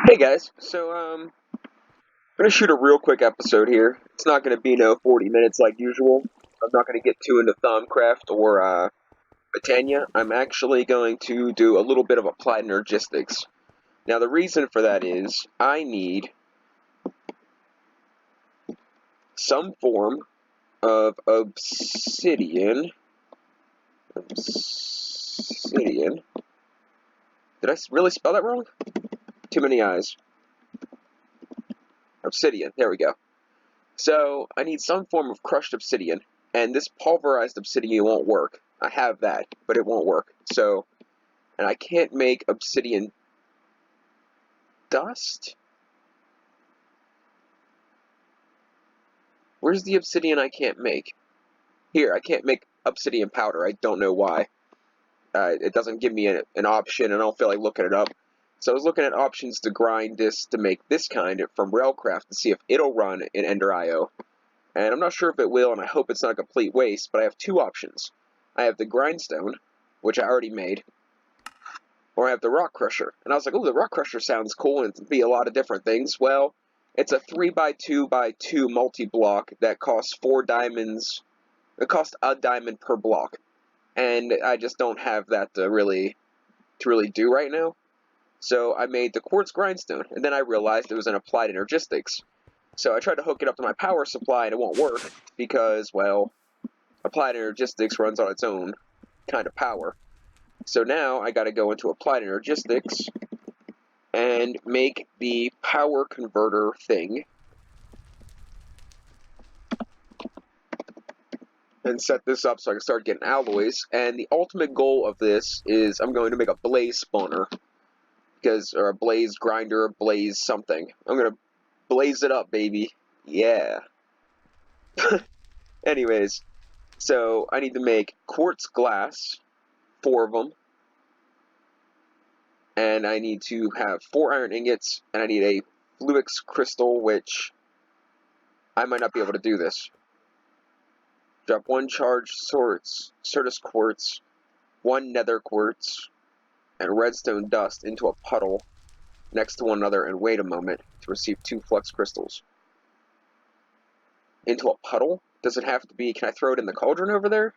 Hey guys, I'm gonna shoot a real quick episode here. It's not gonna be no 40 minutes like usual. I'm not gonna get too into Thaumcraft or Britannia. I'm actually going to do a little bit of applied energistics. Now the reason for that is I need some form of obsidian. Obsidian. Did I really spell that wrong? Too many eyes. Obsidian. There we go. So I need some form of crushed obsidian, and this pulverized obsidian won't work. I have that, but it won't work. And I can't make obsidian dust? Where's the obsidian I can't make? Here, I can't make obsidian powder. I don't know why. It doesn't give me an option, and I don't feel like looking it up. So I was looking at options to grind this to make this kind from Railcraft to see if it'll run in Ender IO. And I'm not sure if it will, and I hope it's not a complete waste, but I have two options. I have the grindstone, which I already made, or I have the rock crusher. And I was like, oh, the rock crusher sounds cool, and it'd be a lot of different things. Well, it's a 3x2x2 multi-block that costs 4 diamonds. It costs a diamond per block, and I just don't have that to really do right now. So I made the quartz grindstone, and then I realized it was an applied energistics. So I tried to hook it up to my power supply, and it won't work because, well, applied energistics runs on its own kind of power. So now I got to go into applied energistics and make the power converter thing and set this up so I can start getting alloys. And the ultimate goal of this is I'm going to make a blaze spawner, or a blaze grinder, blaze something. I'm going to blaze it up, baby. Yeah. Anyways, so I need to make quartz glass, 4 of them, and I need to have 4 iron ingots, and I need a Fluix crystal, which I might not be able to do this. Drop 1 charged Certus quartz, 1 nether quartz, and redstone dust into a puddle next to one another, and wait a moment to receive 2 flux crystals. Into a puddle? Does it have to be? Can I throw it in the cauldron over there?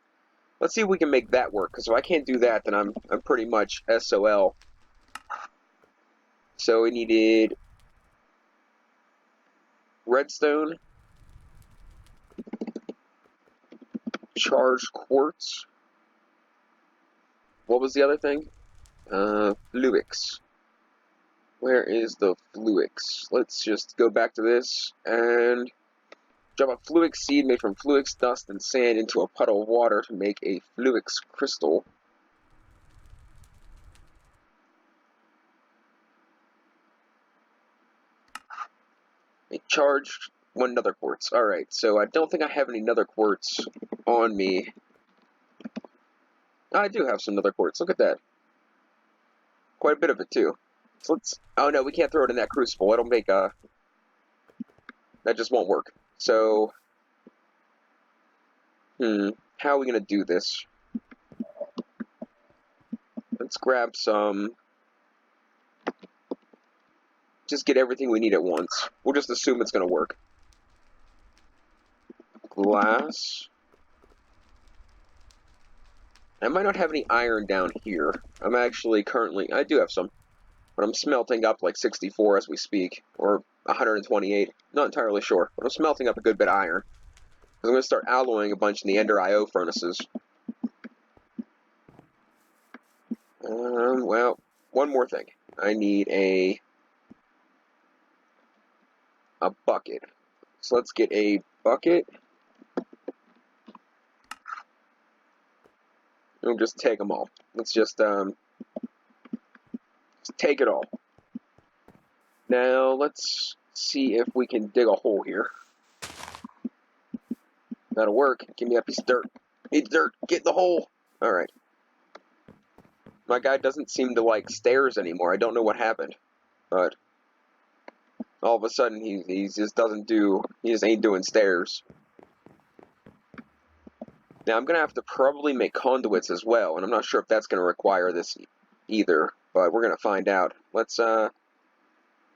Let's see if we can make that work, because if I can't do that, then I'm pretty much SOL. So we needed redstone, charged quartz. What was the other thing? Fluix. Where is the Fluix? Let's just go back to this and drop a Fluix seed made from Fluix dust and sand into a puddle of water to make a Fluix crystal. A charged 1 nether quartz. Alright, so I don't think I have any nether quartz on me. I do have some nether quartz. Look at that. Quite a bit of it, too. So let's... Oh, no, we can't throw it in that crucible. It'll make a... That just won't work. So... How are we going to do this? Let's grab some... Just get everything we need at once. We'll just assume it's going to work. Glass. I might not have any iron down here. I'm actually currently... I do have some. But I'm smelting up like 64 as we speak. Or 128. Not entirely sure. But I'm smelting up a good bit of iron. I'm going to start alloying a bunch in the Ender IO furnaces. Well, one more thing. I need a bucket. So let's get a bucket. We'll just take them all. Let's just take it all. Now, let's see if we can dig a hole here. That'll work. Give me a piece of dirt. Need dirt. Get in the hole. Alright. My guy doesn't seem to like stairs anymore. I don't know what happened. But all of a sudden, he just doesn't do... He just ain't doing stairs. Now, I'm going to have to probably make conduits as well. And I'm not sure if that's going to require this either. But we're going to find out. Let's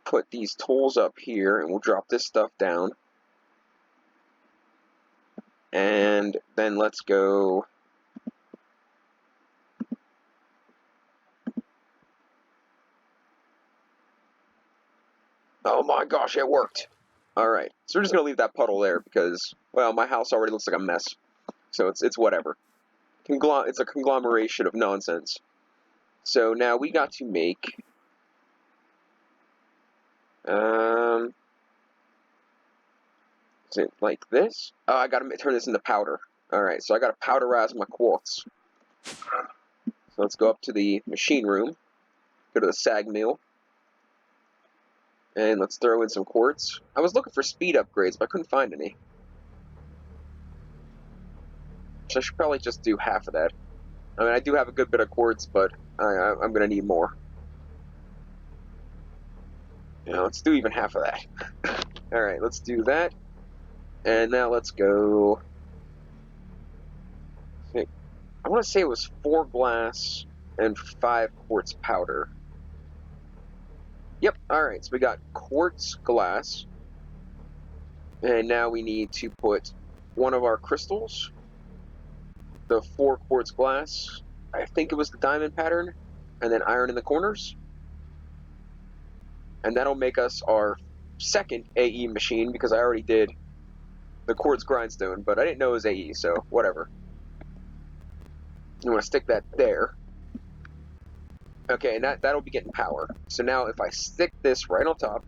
put these tools up here, and we'll drop this stuff down. And then let's go... Oh my gosh, it worked! Alright, so we're just going to leave that puddle there because, well, my house already looks like a mess. So it's whatever. It's a conglomeration of nonsense. So now we got to make... Is it like this? Oh, I gotta turn this into powder. Alright, so I gotta powderize my quartz. So let's go up to the machine room. Go to the sag mill. And let's throw in some quartz. I was looking for speed upgrades, but I couldn't find any. So I should probably just do half of that. I mean, I do have a good bit of quartz, but I'm going to need more. Yeah, let's do even half of that. Alright, let's do that. And now let's go... I want to say it was 4 glass and 5 quartz powder. Yep, alright, so we got quartz glass. And now we need to put one of our crystals, the 4 quartz glass, I think it was the diamond pattern, and then iron in the corners. And that'll make us our second AE machine, because I already did the quartz grindstone, but I didn't know it was AE, so whatever. You want to stick that there. Okay, and that'll be getting power. So now if I stick this right on top,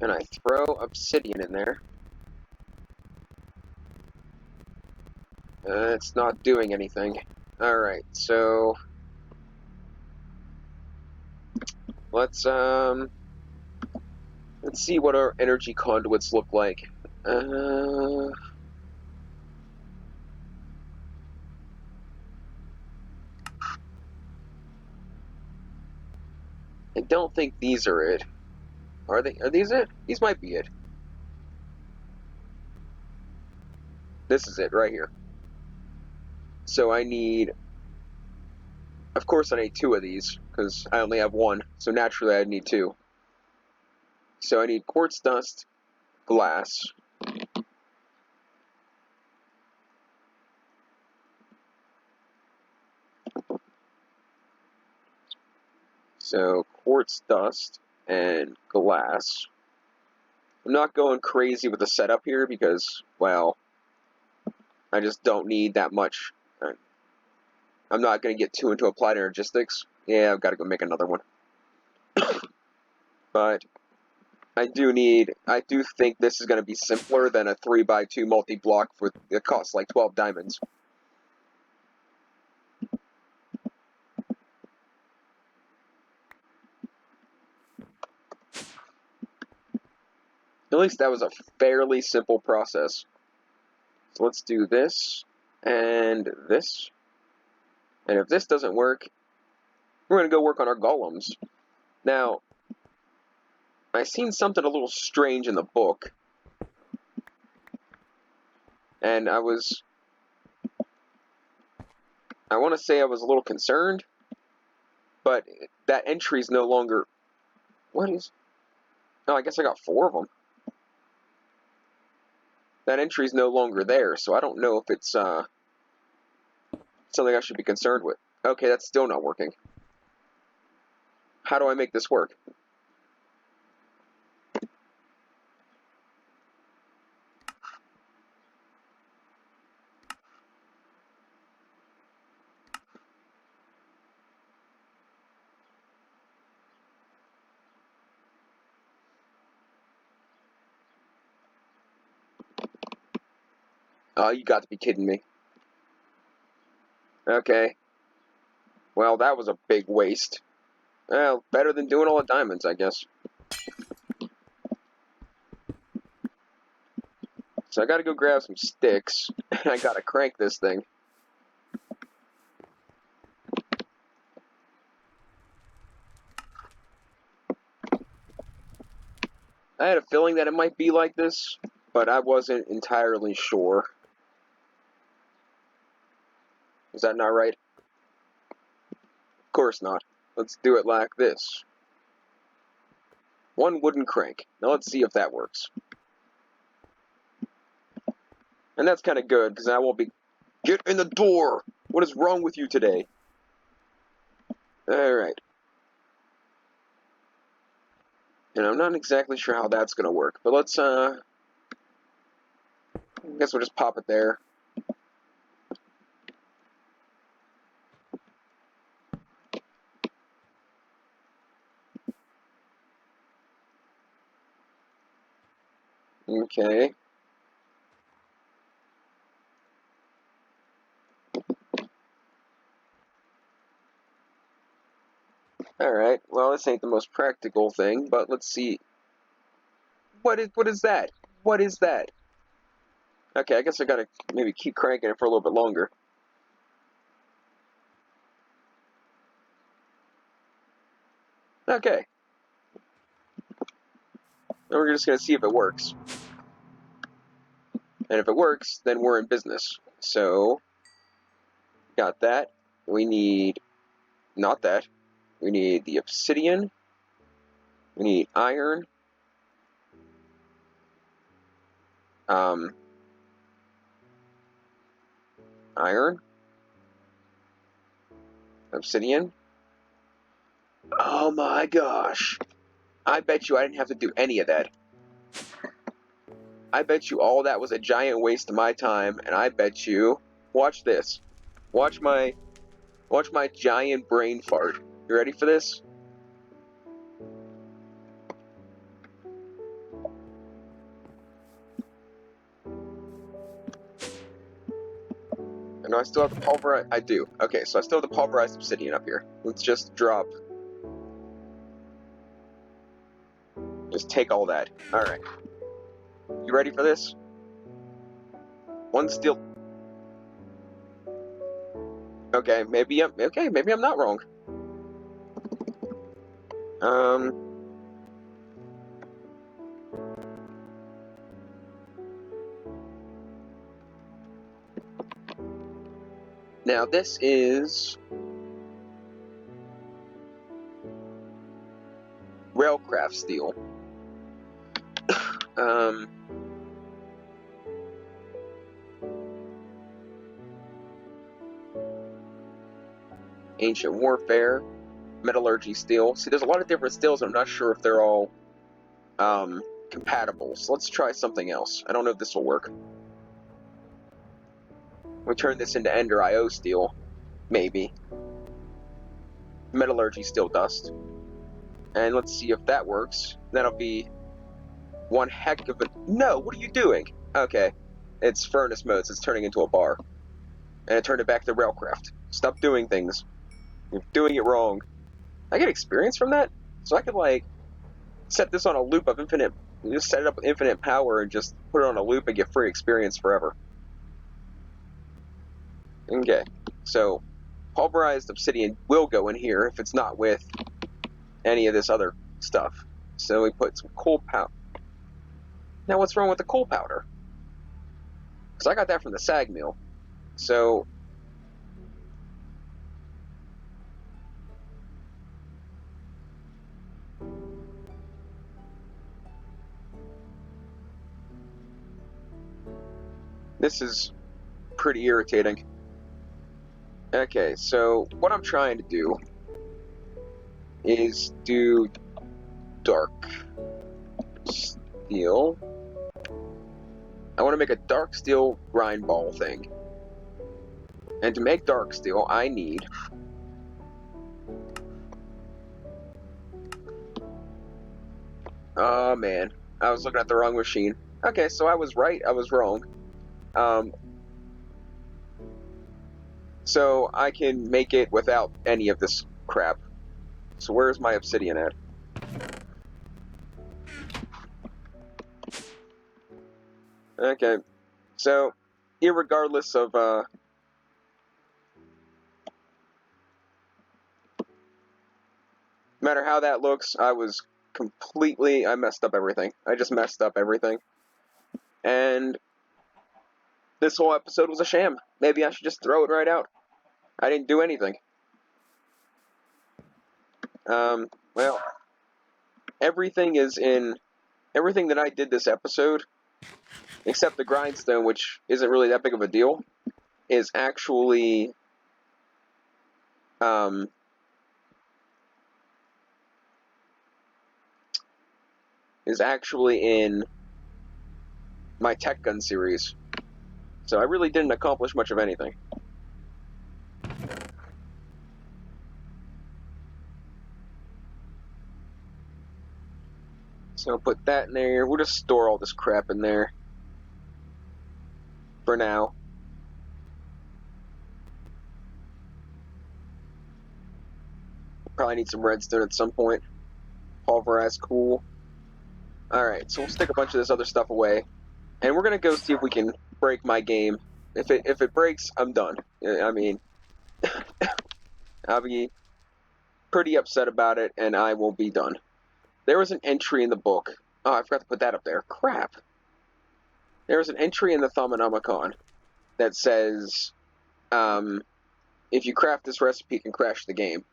and I throw obsidian in there, it's not doing anything. Alright, so let's see what our energy conduits look like. I don't think these are it. Are they? Are these it? These might be it. This is it right here. So I need... Of course I need 2 of these, because I only have 1. So naturally I'd need 2. So I need quartz dust, glass. So quartz dust and glass. I'm not going crazy with the setup here because, well, I just don't need that much. I'm not going to get too into applied energistics. Yeah, I've got to go make another one. But I do think this is going to be simpler than a 3x2 multi-block that costs like 12 diamonds. At least that was a fairly simple process. So let's do this and this. And if this doesn't work, we're going to go work on our golems. Now, I seen something a little strange in the book. And I want to say I was a little concerned. But that entry's no longer... What is... Oh, I guess I got 4 of them. That entry's no longer there, so I don't know if it's something I should be concerned with. Okay, that's still not working. How do I make this work? Oh, you got to be kidding me. Okay. Well, that was a big waste. Well, better than doing all the diamonds, I guess. So I gotta go grab some sticks, and I gotta crank this thing. I had a feeling that it might be like this, but I wasn't entirely sure. Is that not right? Of course not. Let's do it like this. 1 wooden crank. Now let's see if that works. And that's kind of good, because I won't be... Get in the door! What is wrong with you today? Alright. And I'm not exactly sure how that's going to work, but let's, I guess we'll just pop it there. Okay. Alright, well, this ain't the most practical thing, but let's see. What is that? What is that? Okay, I guess I gotta maybe keep cranking it for a little bit longer. Okay. Then we're just gonna see if it works. And if it works, then we're in business. So, got that. We need, not that. We need the obsidian. We need iron. Iron. Obsidian. Oh my gosh. I bet you I didn't have to do any of that. I bet you all that was a giant waste of my time, and I bet you... Watch this. Watch my giant brain fart. You ready for this? And do I still have the pulverized? I do. Okay, so I still have the pulverized obsidian up here. Let's just drop... Just take all that. Alright. You ready for this? 1 steel... Okay, maybe I'm not wrong. Now this is railcraft steel. Ancient warfare, metallurgy steel. See, there's a lot of different steels. I'm not sure if they're all compatible. So let's try something else. I don't know if this will work. We turn this into Ender IO steel, maybe. Metallurgy steel dust. And let's see if that works. That'll be one heck of a... No, what are you doing? Okay, it's furnace mode, so it's turning into a bar. And it turned it back to railcraft. Stop doing things. You're doing it wrong. I get experience from that? So I could, like, set this on a loop of infinite... Just set it up with infinite power and just put it on a loop and get free experience forever. Okay, so pulverized obsidian will go in here if it's not with any of this other stuff. So we put some coal powder. Now what's wrong with the coal powder? Because I got that from the sag mill. So... This is pretty irritating. Okay, so what I'm trying to do is do dark steel. I want to make a dark steel grind ball thing. And to make dark steel, I need... Oh man, I was looking at the wrong machine. Okay, so I was right, I was wrong. So I can make it without any of this crap. So where's my obsidian at? Okay, so irregardless of no matter how that looks, I messed up everything. I just messed up everything. And this whole episode was a sham. Maybe I should just throw it right out. I didn't do anything. Well, everything that I did this episode, except the grindstone, which isn't really that big of a deal, is actually in my Tech Gun series. So I really didn't accomplish much of anything. So put that in there. We'll just store all this crap in there for now. Probably need some redstone at some point. Pulverize, cool. Alright, so we'll stick a bunch of this other stuff away. And we're going to go see if we can break my game. If it breaks, I'm done. I mean, I'll be pretty upset about it, and I will be done. There was an entry in the book. Oh, I forgot to put that up there. Crap. There was an entry in the Thaumonomicon that says, if you craft this recipe, it can crash the game.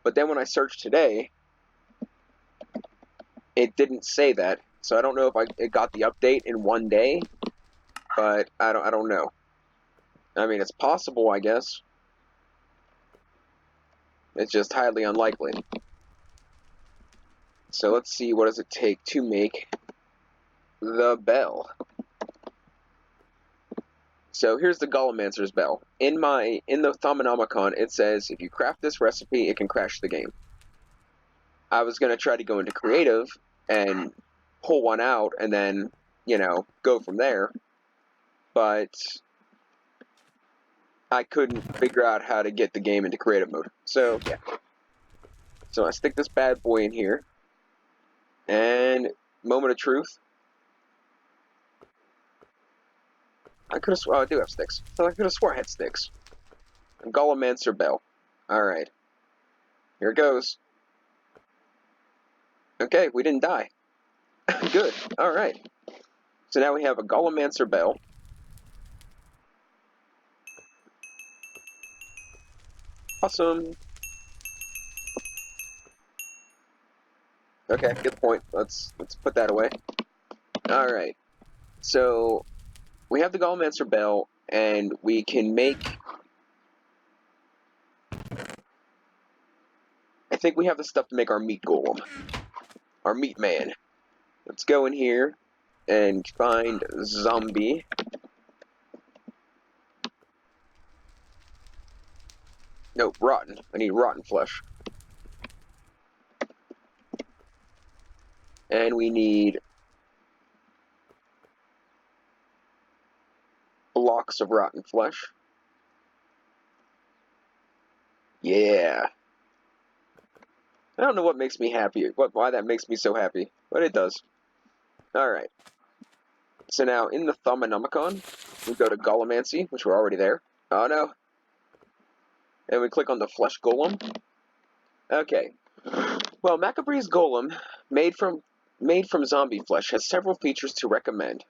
But then when I searched today, it didn't say that. So I don't know if it got the update in one day, but I don't know. I mean, it's possible, I guess. It's just highly unlikely. So let's see, what does it take to make the bell? So here's the Golemancers bell. In the Thaumonomicon, it says if you craft this recipe, it can crash the game. I was gonna try to go into creative and pull one out and then, go from there. But I couldn't figure out how to get the game into creative mode. So yeah. So I stick this bad boy in here. And moment of truth. I could have sworn, I do have sticks. So I could have sworn I had sticks. And Golemancer bell. Alright. Here it goes. Okay, we didn't die. Good. Alright. So now we have a Golemancer bell. Awesome. Okay, good point. Let's put that away. Alright. So we have the Golemancer bell, and we can make... I think we have the stuff to make our meat golem. Our meat man. Let's go in here and find zombie. No, rotten. I need rotten flesh. And we need blocks of rotten flesh. Yeah. I don't know what makes me happy, why that makes me so happy, but it does. Alright. So now, in the Thaumonomicon, we go to Golemancy, which we're already there. Oh no. And we click on the Flesh Golem. Okay. Well, Macabree's Golem, made from zombie flesh, has several features to recommend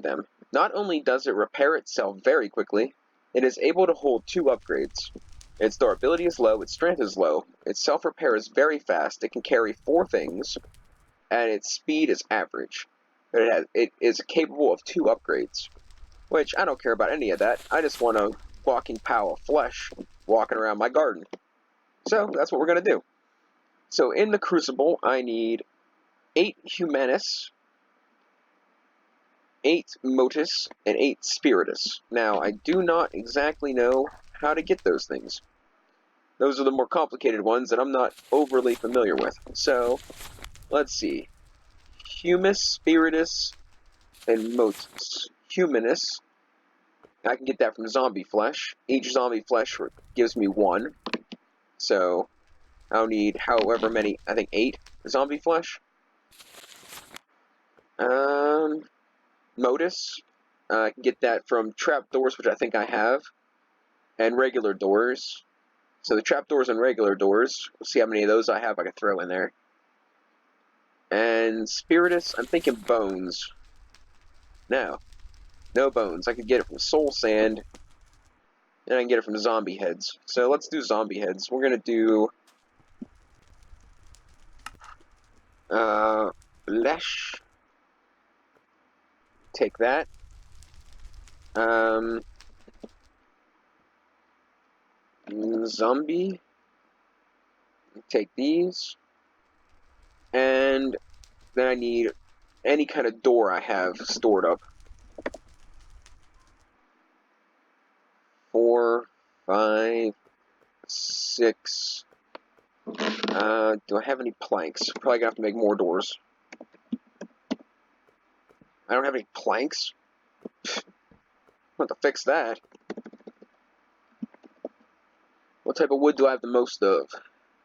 them. Not only does it repair itself very quickly, it is able to hold 2 upgrades. Its durability is low, its strength is low, its self-repair is very fast, it can carry 4 things, and its speed is average. But it is capable of 2 upgrades, which I don't care about any of that. I just want a walking pile of flesh walking around my garden. So that's what we're going to do. So in the Crucible, I need 8 Humanus, 8 Motus, and 8 Spiritus. Now, I do not exactly know how to get those things. Those are the more complicated ones that I'm not overly familiar with. So, let's see. Humus, Spiritus, and Motus. Humanus, I can get that from zombie flesh. Each zombie flesh gives me 1. So, I'll need however many, I think 8 zombie flesh. Motus, I can get that from trapdoors, which I think I have, and regular doors. So the trapdoors and regular doors, we'll see how many of those I have I can throw in there. And Spiritus, I'm thinking bones. No bones. I could get it from soul sand, and I can get it from zombie heads. So let's do zombie heads. We're going to do Flesh. Take that. Zombie. Take these. And then I need any kind of door I have stored up. 4, 5, 6. Do I have any planks? Probably gonna have to make more doors. I don't have any planks. I'm gonna have to fix that. What type of wood do I have the most of?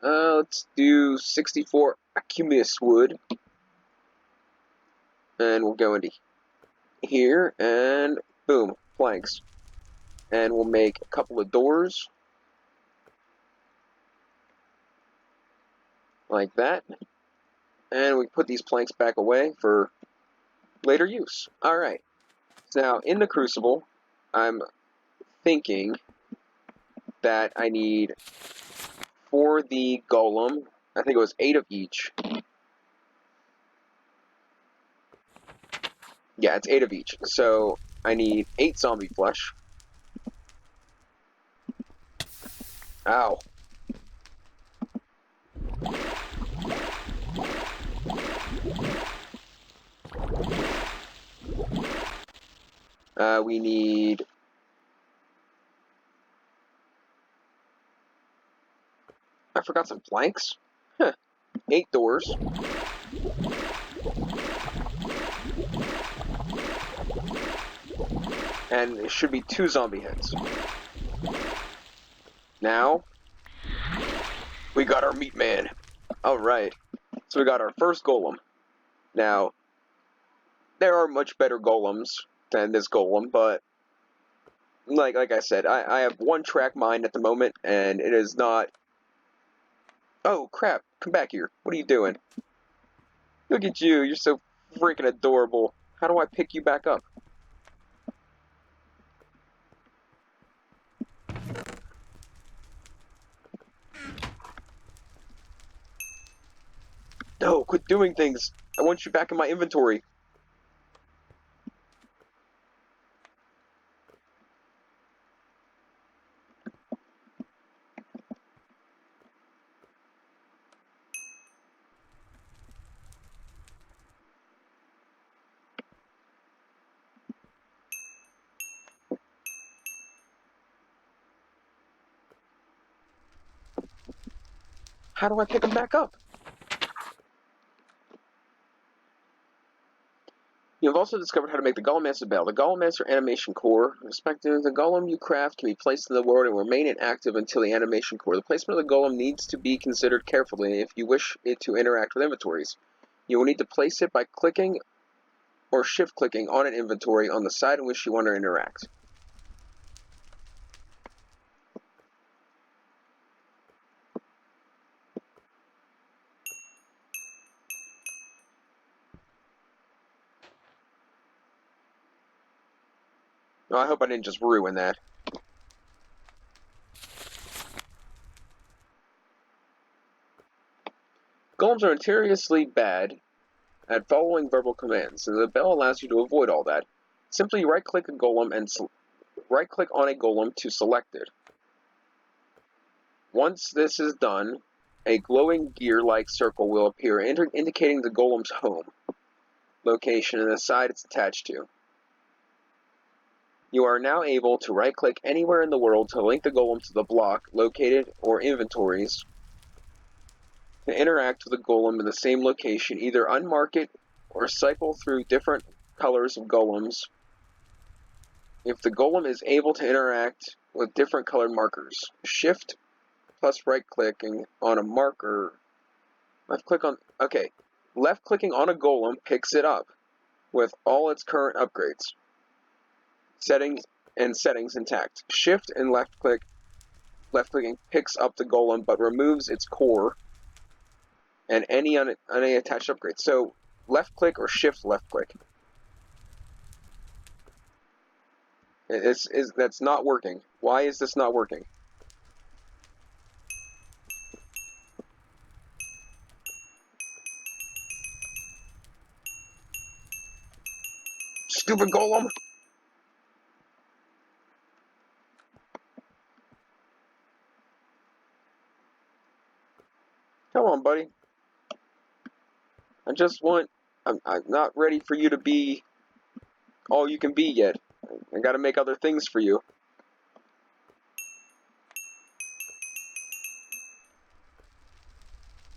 Let's do 64 acuminous wood. And we'll go into here, and boom, planks. And we'll make a couple of doors. Like that. And we put these planks back away for later use. Alright. Now, in the crucible, I'm thinking that I need, for the golem, I think it was 8 of each. Yeah, it's 8 of each. So, I need 8 zombie flesh. Ow. We need... I forgot some planks. Huh. 8 doors. And it should be 2 zombie heads. Now, we got our meat man. Alright. So we got our first golem. Now, there are much better golems than this golem, but like I said, I have 1-track mind at the moment, and it is not... Oh, crap. Come back here. What are you doing? Look at you. You're so freaking adorable. How do I pick you back up? No, quit doing things. I want you back in my inventory. How do I pick them back up? You have also discovered how to make the Golemmancer Bell. The Golemmancer Animation Core, respective the golem you craft, can be placed in the world and remain inactive until the animation core. The placement of the golem needs to be considered carefully if you wish it to interact with inventories. You will need to place it by clicking or shift-clicking on an inventory on the side in which you want to interact. Oh, I hope I didn't just ruin that. Golems are notoriously bad at following verbal commands, and the bell allows you to avoid all that. Simply right-click a golem and right-click on a golem to select it. Once this is done, a glowing gear-like circle will appear, indicating the golem's home location and the side it's attached to. You are now able to right-click anywhere in the world to link the golem to the block located or inventories to interact with the golem in the same location, either unmark it or cycle through different colors of golems. If the golem is able to interact with different colored markers, shift plus right-clicking on a marker. Left-clicking on a golem picks it up with all its current upgrades. Settings intact. Shift and left-clicking picks up the golem but removes its core and any attached upgrades. So left-click or shift left-click. That's not working. Why is this not working? stupid golem! Come on, buddy. I just want... I'm not ready for you to be all you can be yet. I gotta make other things for you.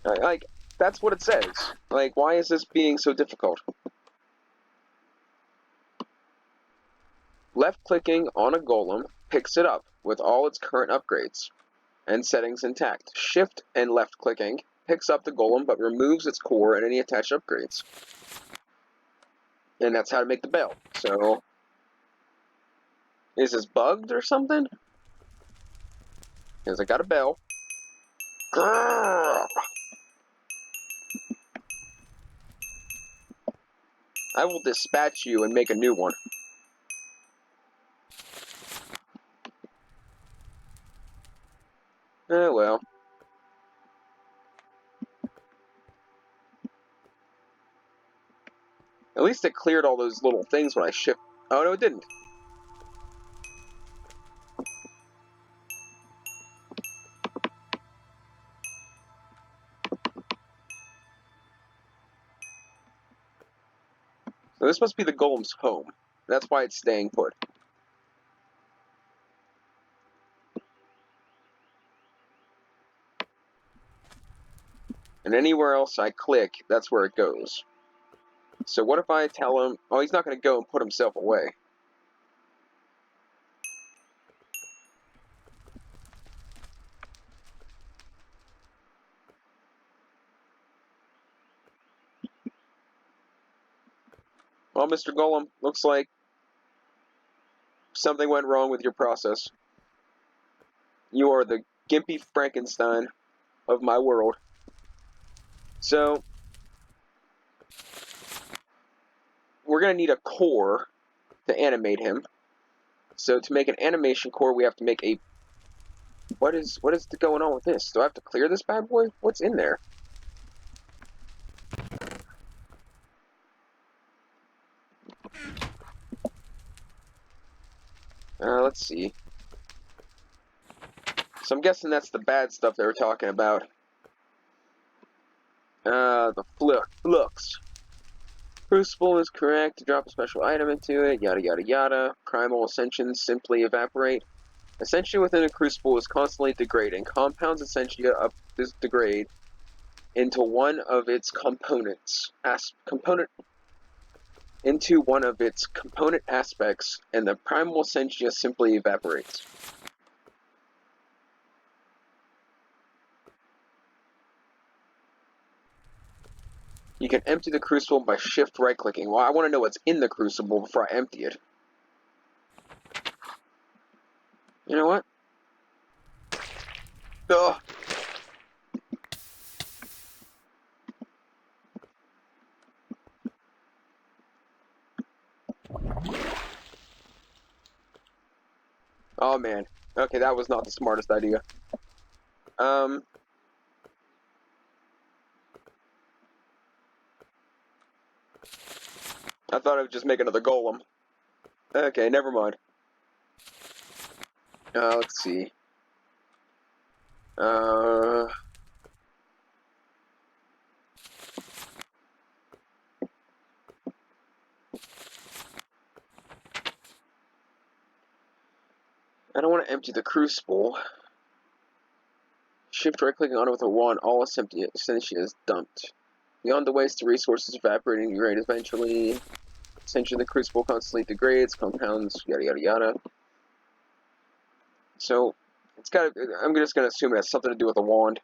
Like, that's what it says. Like, why is this being so difficult? Left-clicking on a golem picks it up with all its current upgrades and settings intact. Shift and left-clicking picks up the golem but removes its core and any attached upgrades. And that's how to make the bell. So, is this bugged or something? Because I got a bell. Grrr. I will dispatch you and make a new one. Oh well. At least it cleared all those little things when I shift. Oh no, it didn't. So this must be the golem's home. That's why it's staying put. And anywhere else I click, that's where it goes. So what if I tell him... Oh, he's not going to go and put himself away. Well, Mr. Golem, looks like something went wrong with your process. You are the Gimpy Frankenstein of my world. So, we're going to need a core to animate him. So to make an animation core, we have to make a... What is going on with this? Do I have to clear this bad boy? What's in there? Let's see. So I'm guessing that's the bad stuff they were talking about. The flux. Crucible is correct. To drop a special item into it, yada yada yada. Primal ascensions simply evaporate. Ascension within a crucible is constantly degrading. Compounds Essentia degrade into one of its components. Into one of its component aspects, and the primal essentia simply evaporates. You can empty the crucible by shift right-clicking. Well, I want to know what's in the crucible before I empty it. You know what? Ugh. Oh man. Okay, that was not the smartest idea. I thought I would just make another golem. Okay, never mind. Let's see. I don't want to empty the crucible. Shift right-clicking on it with a wand, all essentia is dumped. Beyond the waste, the resources evaporating degrade eventually. Essentially, the crucible constantly degrades, compounds, yada yada yada. So, it's got. I'm just gonna assume it has something to do with a wand.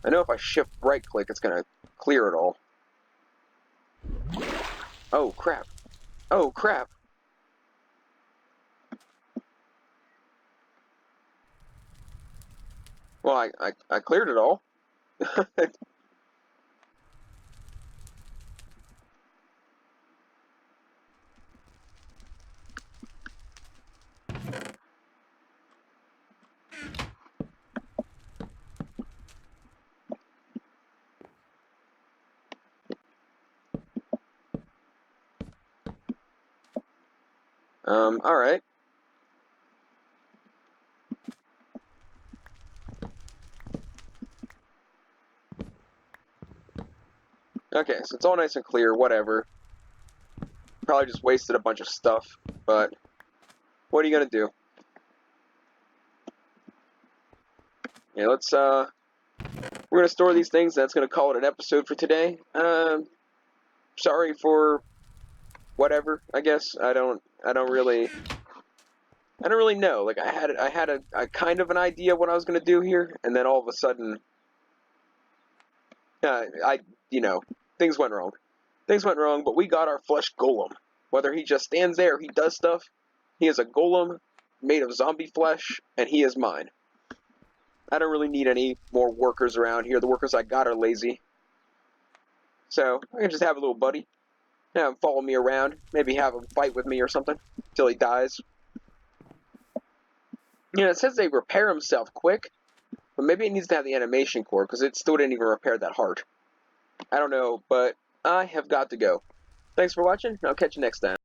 I know if I shift right-click, it's gonna clear it all. Oh crap! Oh crap! Well, I cleared it all. Alright. Okay, so it's all nice and clear, whatever. Probably just wasted a bunch of stuff, but what are you gonna do? Yeah, we're gonna store these things, that's gonna call it an episode for today. Sorry for whatever, I guess. I don't really know. Like, I had a kind of an idea what I was gonna do here, and then all of a sudden, you know, things went wrong. Things went wrong, but we got our flesh golem. Whether he just stands there or he does stuff, he is a golem made of zombie flesh, and he is mine. I don't really need any more workers around here. The workers I got are lazy. So, I can just have a little buddy. Have him follow me around. Maybe have him fight with me or something. Till he dies. You know, it says they repair himself quick. But maybe it needs to have the animation core, because it still didn't even repair that hard. I don't know, but I have got to go. Thanks for watching, and I'll catch you next time.